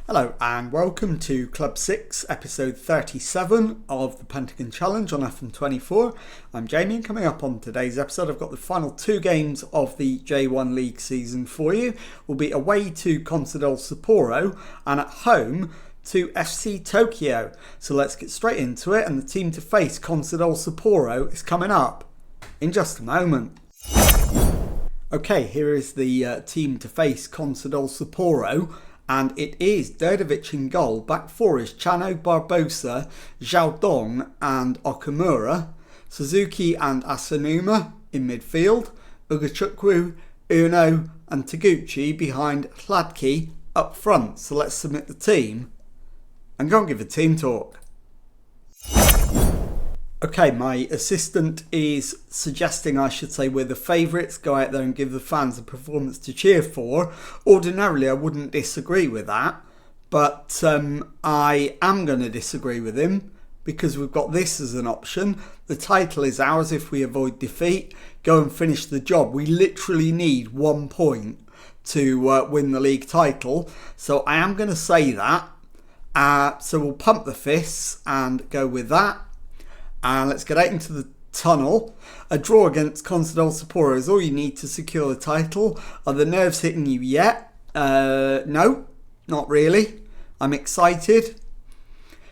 Hello and welcome to Club 6, episode 37 of the Pentagon Challenge on FM24. I'm Jamie, and coming up on today's episode I've got the final two games of the J1 League season for you. We'll be away to Consadole Sapporo and at home to FC Tokyo. So let's get straight into it, and the team to face Consadole Sapporo is coming up in just a moment. Okay, here is the team to face Consadole Sapporo. And it is Đurđević in goal. Back four is Chano, Barbosa, Zhao Dong and Okamura. Suzuki and Asanuma in midfield. Ugachukwu, Uno and Taguchi behind Hladky up front. So let's submit the team and go and give a team talk. Okay, my assistant is suggesting I should say we're the favourites. Go out there and give the fans a performance to cheer for. Ordinarily, I wouldn't disagree with that. But I am going to disagree with him because we've got this as an option. The title is ours if we avoid defeat. Go and finish the job. We literally need 1 point to win the league title. So I am going to say that. So we'll pump the fists and go with that. And let's get out into the tunnel. A draw against Consadole Sapporo is all you need to secure the title. Are the nerves hitting you yet? No, not really. I'm excited.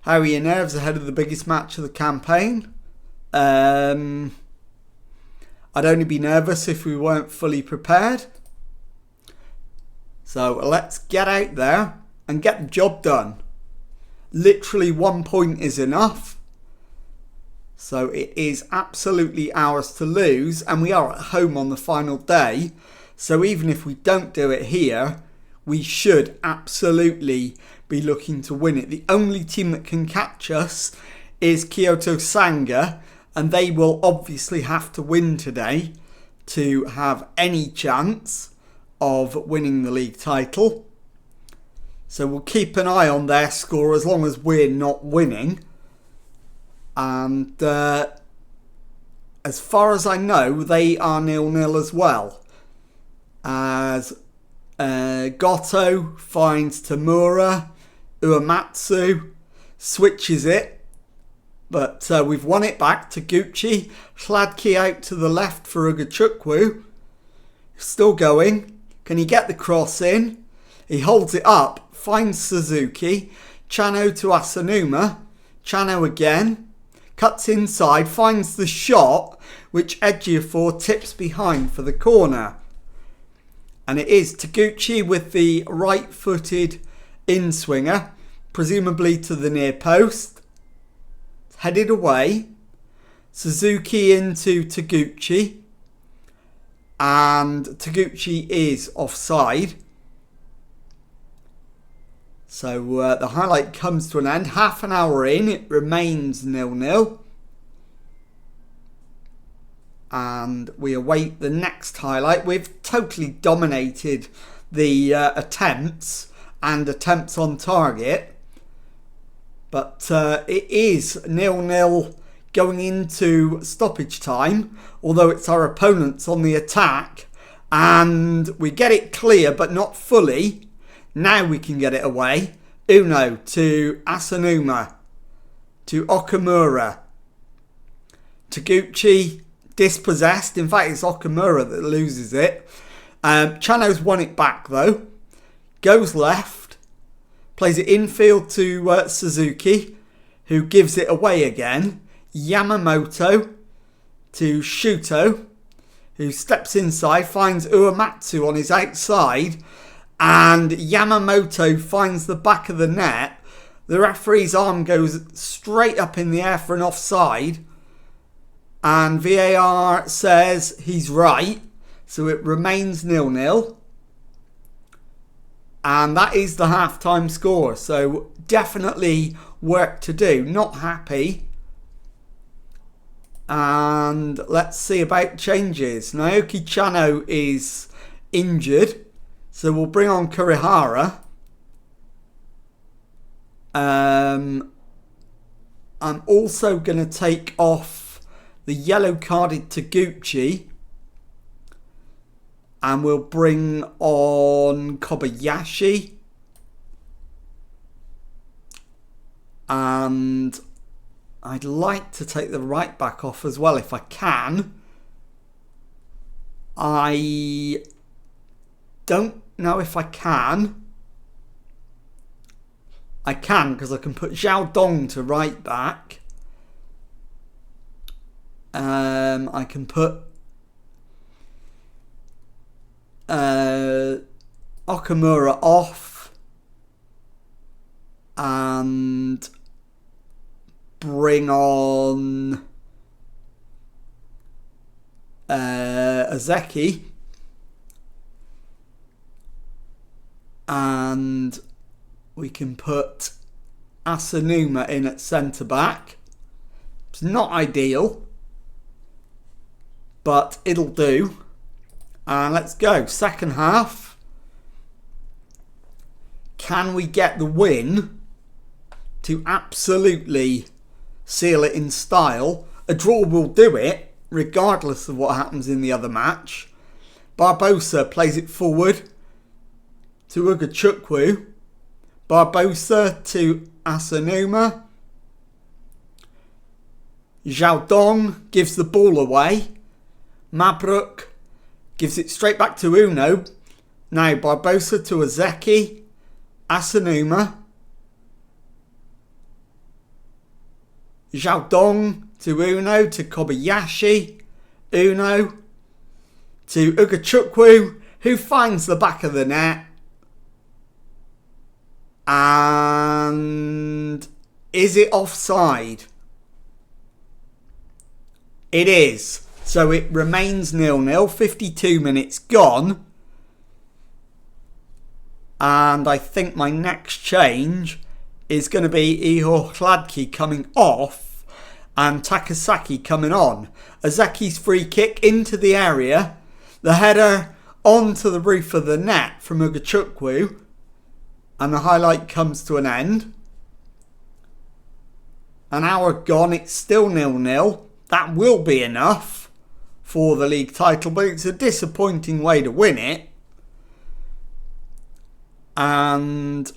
How are your nerves ahead of the biggest match of the campaign? I'd only be nervous if we weren't fully prepared. So let's get out there and get the job done. Literally 1 point is enough. So it is absolutely ours to lose, and we are at home on the final day. So even if we don't do it here, we should absolutely be looking to win it. The only team that can catch us is Kyoto Sanga, and they will obviously have to win today to have any chance of winning the league title. So we'll keep an eye on their score as long as we're not winning. And as far as I know, they are 0-0 as well. As Goto finds Tamura, Uematsu switches it. But we've won it back to Gucci. Hladky out to the left for Ugachukwu. Still going. Can he get the cross in? He holds it up. Finds Suzuki. Chano to Asanuma. Chano again. Cuts inside, finds the shot, which Ejiofor tips behind for the corner. And it is Taguchi with the right-footed in-swinger, presumably to the near post. Headed away. Suzuki into Taguchi. And Taguchi is offside. So the highlight comes to an end. Half an hour in, it remains 0-0. And we await the next highlight. We've totally dominated the attempts and attempts on target. But it is 0-0 going into stoppage time. Although it's our opponents on the attack. And we get it clear, but not fully. Now we can get it away. Uno to Asanuma. To Okamura. Taguchi dispossessed. In fact, it's Okamura that loses it. Chano's won it back though. Goes left. Plays it infield to Suzuki, who gives it away again. Yamamoto to Shuto, who steps inside. Finds Uematsu on his outside. And Yamamoto finds the back of the net. The referee's arm goes straight up in the air for an offside. And VAR says he's right. So it remains 0-0. And that is the halftime score. So definitely work to do. Not happy. And let's see about changes. Naoki Chano is injured. So we'll bring on Kurihara. I'm also going to take off the yellow carded Taguchi. And we'll bring on Kobayashi. And I'd like to take the right back off as well if I can. I don't know if I can. I can because I can put Zhao Dong to right back. I can put Okamura off and bring on Azeki, and we can put Asanuma in at centre back. It's not ideal, but it'll do. And let's go. Second half. Can we get the win to absolutely seal it in style? A draw will do it, regardless of what happens in the other match. Barbosa plays it forward to Ugachukwu. Barbosa to Asanuma. Zhao Dong gives the ball away. Mabruk gives it straight back to Uno. Now Barbosa to Azeki. Asanuma. Zhao Dong to Uno to Kobayashi. Uno to Ugachukwu, who finds the back of the net. And is it offside? It is. So it remains 0-0. 52 minutes gone. And I think my next change is going to be Ihor Hladki coming off and Takasaki coming on. Azeki's free kick into the area. The header onto the roof of the net from Ugachukwu. And the highlight comes to an end. An hour gone, it's still 0-0. That will be enough for the league title, but it's a disappointing way to win it. And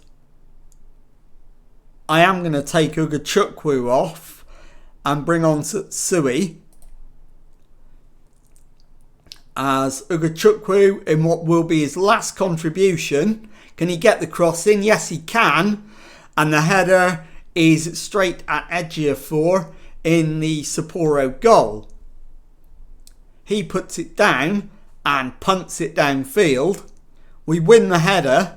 I am going to take Ugachukwu off and bring on Tsutsui as Ugachukwu in what will be his last contribution. Can he get the cross in? Yes, he can. And the header is straight at Ejiofor in the Sapporo goal. He puts it down and punts it downfield. We win the header.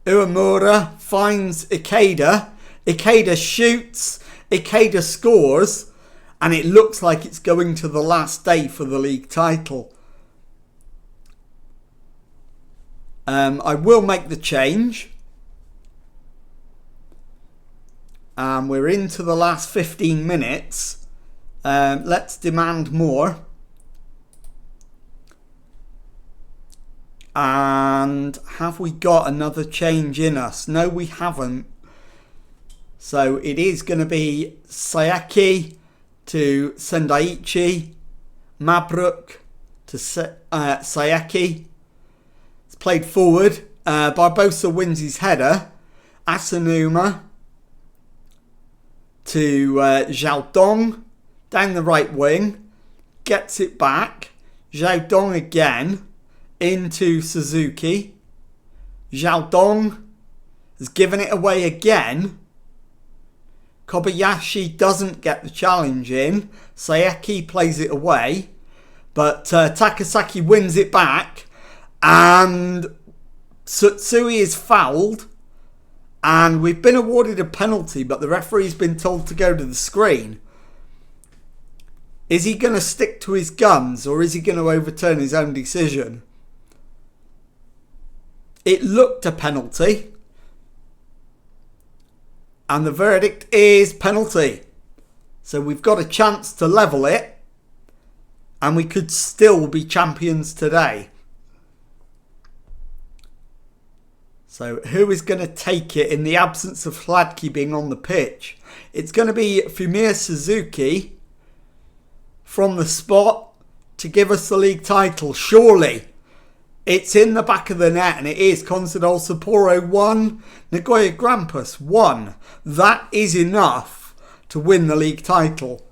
Uemura finds Ikeda. Ikeda shoots. Ikeda scores. And it looks like it's going to the last day for the league title. I will make the change. We're into the last 15 minutes. Let's demand more. And have we got another change in us? No, we haven't. So it is going to be Sayaki to Sendaichi. Mabruk to Sayaki. It's played forward. Barbosa wins his header. Asanuma to Zhao Dong. Down the right wing. Gets it back. Zhao Dong again. Into Suzuki. Zhao Dong has given it away again. Kobayashi doesn't get the challenge in. Sayeki plays it away. But Takasaki wins it back. And Tsutsui is fouled. And we've been awarded a penalty, but the referee's been told to go to the screen. Is he going to stick to his guns, or is he going to overturn his own decision? It looked a penalty. And the verdict is penalty. So we've got a chance to level it. And we could still be champions today. So who is going to take it in the absence of Hladki being on the pitch? It's going to be Fumiya Suzuki from the spot to give us the league title, surely. It's in the back of the net, and it is Consadole Sapporo 1, Nagoya Grampus 1. That is enough to win the league title.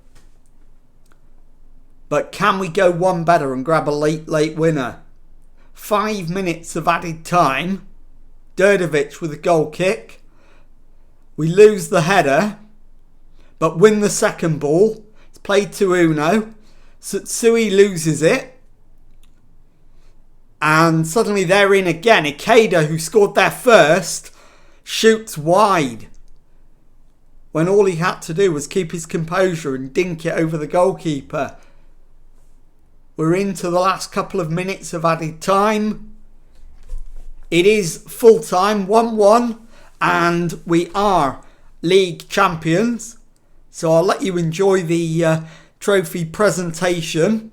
But can we go one better and grab a late winner? 5 minutes of added time. Đurđević with a goal kick. We lose the header, but win the second ball. It's played to Uno. Tsutsui loses it. And suddenly they're in again. Ikeda, who scored their first, shoots wide, when all he had to do was keep his composure and dink it over the goalkeeper. We're into the last couple of minutes of added time. It is full time, 1-1, and we are league champions. So I'll let you enjoy the trophy presentation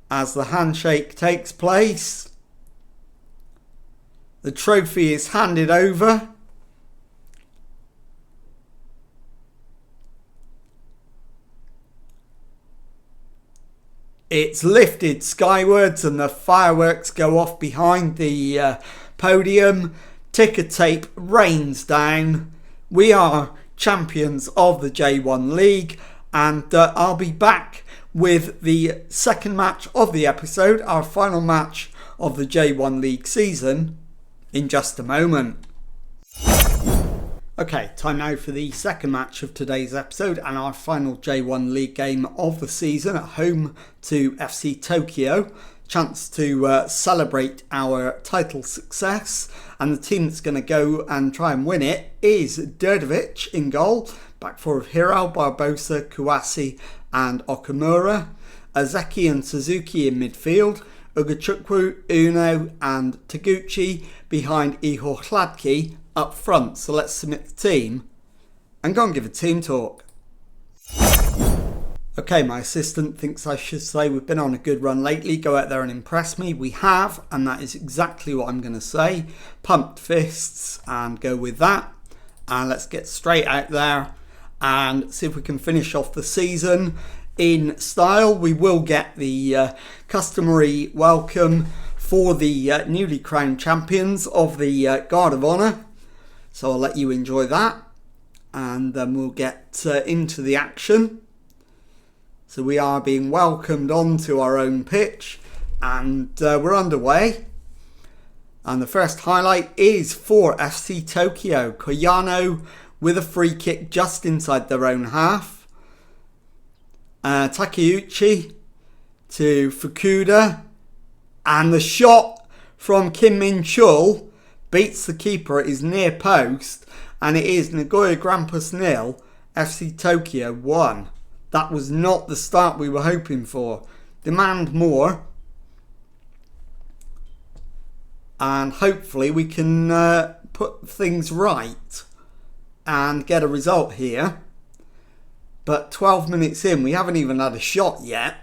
as the handshake takes place. The trophy is handed over. It's lifted skywards and the fireworks go off behind the podium. Ticker tape rains down. We are champions of the J1 League, and I'll be back with the second match of the episode, our final match of the J1 League season, in just a moment. Okay, time now for the second match of today's episode and our final J1 League game of the season at home to FC Tokyo. Chance to celebrate our title success, and the team that's going to go and try and win it is Đurđević in goal, back four of Hirao, Barbosa, Kouassi and Okamura, Azeki and Suzuki in midfield, Ugachukwu, Uno and Taguchi behind Ihor Hladki up front. So let's submit the team and go and give a team talk. Okay, my assistant thinks I should say we've been on a good run lately. Go out there and impress me. We have, and that is exactly what I'm going to say. Pumped fists and go with that. And let's get straight out there and see if we can finish off the season in style. We will get the customary welcome for the newly crowned champions of the Guard of Honour. So I'll let you enjoy that, and then we'll get into the action. So we are being welcomed onto our own pitch, and we're underway. And the first highlight is for FC Tokyo. Koyano with a free kick just inside their own half. Takeuchi to Fukuda. And the shot from Kim Min-chul beats the keeper at his near post. And it is Nagoya Grampus 0, FC Tokyo 1. That was not the start we were hoping for. Demand more. And hopefully we can put things right and get a result here. But 12 minutes in, we haven't even had a shot yet.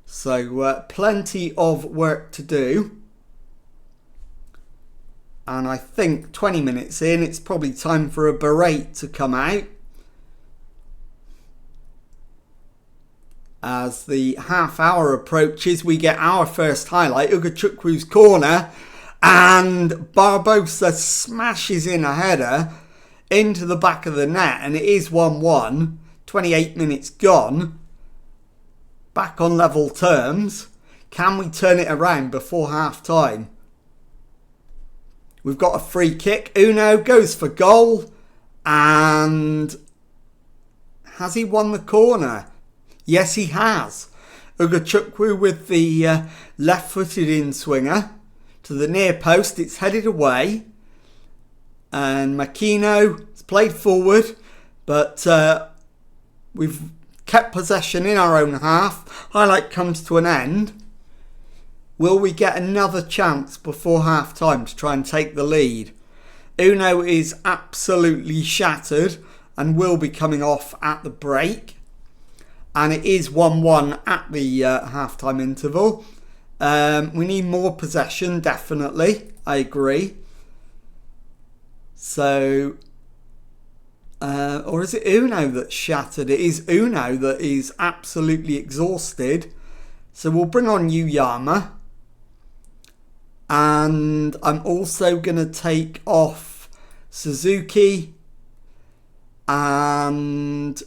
So plenty of work to do. And I think 20 minutes in, it's probably time for a berate to come out. As the half hour approaches, we get our first highlight, Ugachukwu's corner, and Barbosa smashes in a header into the back of the net, and it is 1-1, 28 minutes gone, back on level terms. Can we turn it around before half time? We've got a free kick. Uno goes for goal, and has he won the corner? Yes, he has. Ugachukwu with the left-footed in-swinger to the near post. It's headed away. And Makino has played forward, but we've kept possession in our own half. Highlight comes to an end. Will we get another chance before half-time to try and take the lead? Uno is absolutely shattered and will be coming off at the break. And it is 1-1 at the half-time interval. We need more possession, definitely. I agree. So, or is it Uno that's shattered? It is Uno that is absolutely exhausted. So we'll bring on Yuyama. And I'm also going to take off Suzuki and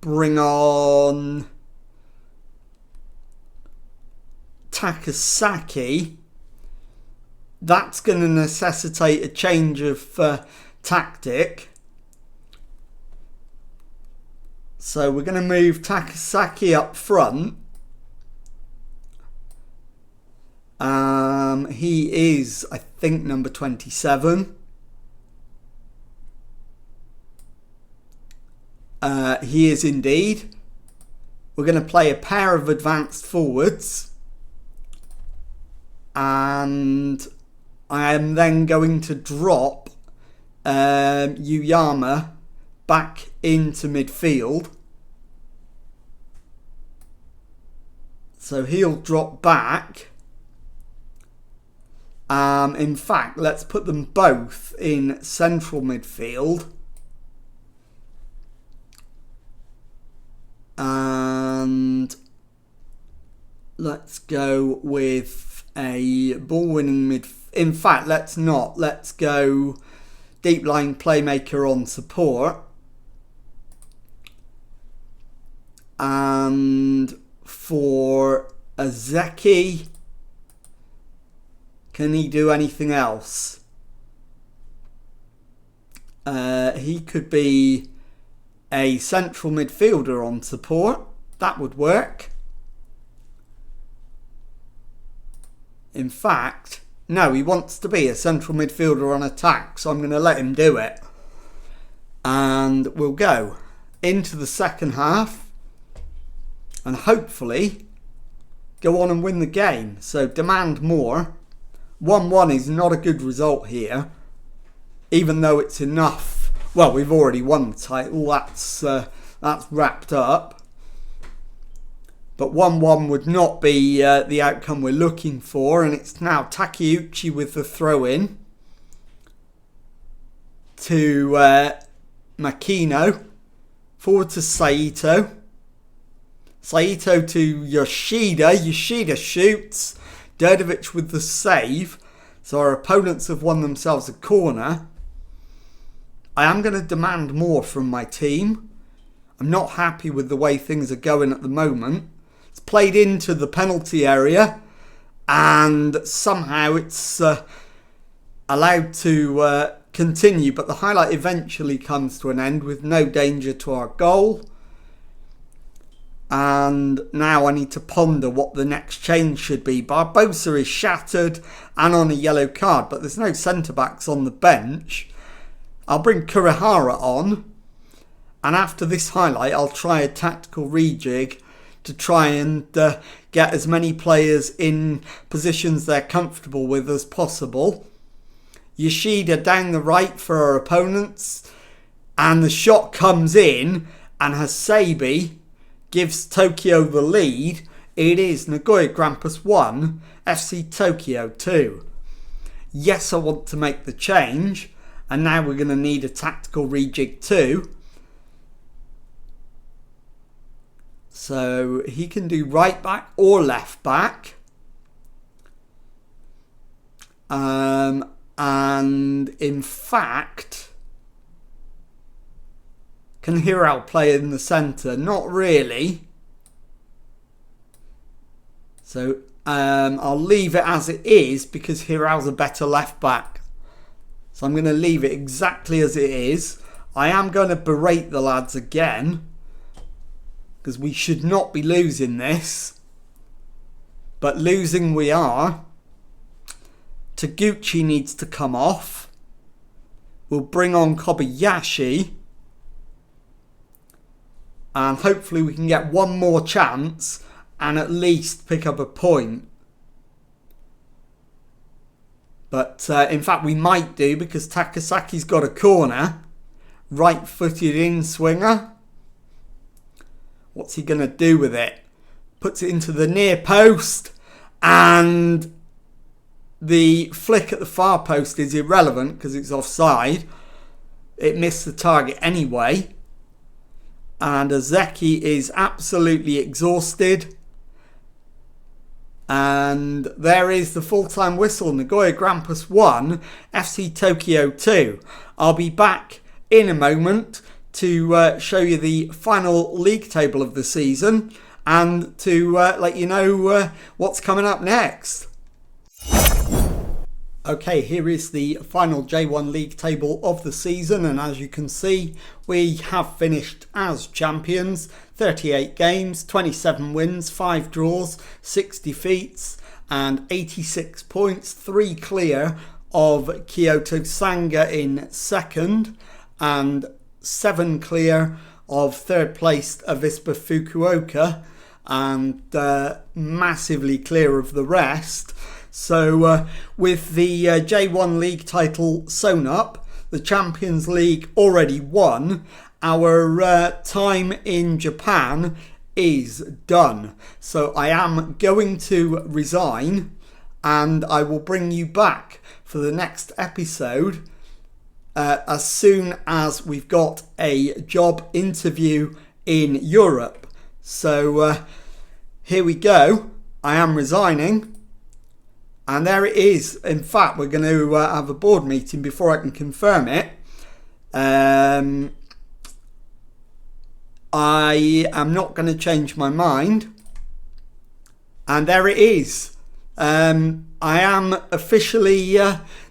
bring on Takasaki. That's going to necessitate a change of tactic. So we're going to move Takasaki up front. He is, I think, number 27. He is indeed. We're going to play a pair of advanced forwards. And I am then going to drop Yuyama back into midfield. So he'll drop back. In fact, let's put them both in central midfield. And let's go with a ball-winning midfield. In fact, let's not. Let's go deep line playmaker on support. And for Azeki, can he do anything else? He could be a central midfielder on support. That would work. In fact, no, he wants to be a central midfielder on attack, so I'm going to let him do it. And we'll go into the second half and hopefully go on and win the game. So demand more. 1-1 is not a good result here, even though it's enough. Well, we've already won the title. That's wrapped up. But 1-1 would not be the outcome we're looking for. And it's now Takeuchi with the throw-in to Makino. Forward to Saito. Saito to Yoshida. Yoshida shoots. Derdovic with the save. So our opponents have won themselves a corner. I am going to demand more from my team. I'm not happy with the way things are going at the moment. It's played into the penalty area. And somehow it's allowed to continue. But the highlight eventually comes to an end with no danger to our goal. And now I need to ponder what the next change should be. Barbosa is shattered and on a yellow card, but there's no centre-backs on the bench. I'll bring Kurihara on. And after this highlight, I'll try a tactical rejig to try and get as many players in positions they're comfortable with as possible. Yoshida down the right for our opponents. And the shot comes in and Hasebe gives Tokyo the lead. It is Nagoya Grampus 1, FC Tokyo 2. Yes, I want to make the change. And now we're going to need a tactical rejig too. So he can do right back or left back. And in fact, can Hirao play in the centre? Not really. So I'll leave it as it is because Hirao's a better left back. So I'm going to leave it exactly as it is. I am going to berate the lads again, because we should not be losing this. But losing we are. Taguchi needs to come off. We'll bring on Kobayashi. And hopefully we can get one more chance and at least pick up a point. But in fact we might do, because Takasaki's got a corner. Right-footed in-swinger. What's he going to do with it? Puts it into the near post. And the flick at the far post is irrelevant because it's offside. It missed the target anyway. And Azeki is absolutely exhausted. And there is the full-time whistle. Nagoya Grampus 1, FC Tokyo 2. I'll be back in a moment to show you the final league table of the season and to let you know what's coming up next. Okay, here is the final J1 league table of the season, and as you can see, we have finished as champions. 38 games, 27 wins, 5 draws, 6 defeats and 86 points, 3 clear of Kyoto Sanga in second and 7 clear of third placed Avispa Fukuoka and massively clear of the rest. So with the J1 league title sewn up, the Champions League already won, our time in Japan is done. So I am going to resign and I will bring you back for the next episode as soon as we've got a job interview in Europe. So here we go. I am resigning. And there it is. In fact, we're going to have a board meeting before I can confirm it. I am not going to change my mind. And there it is. I am officially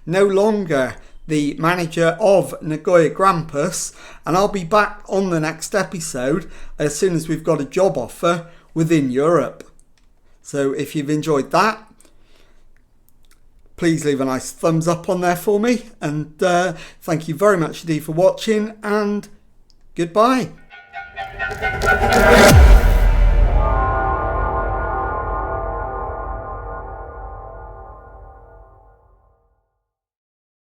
no longer the manager of Nagoya Grampus. And I'll be back on the next episode as soon as we've got a job offer within Europe. So if you've enjoyed that, please leave a nice thumbs up on there for me. And thank you very much indeed for watching, and goodbye.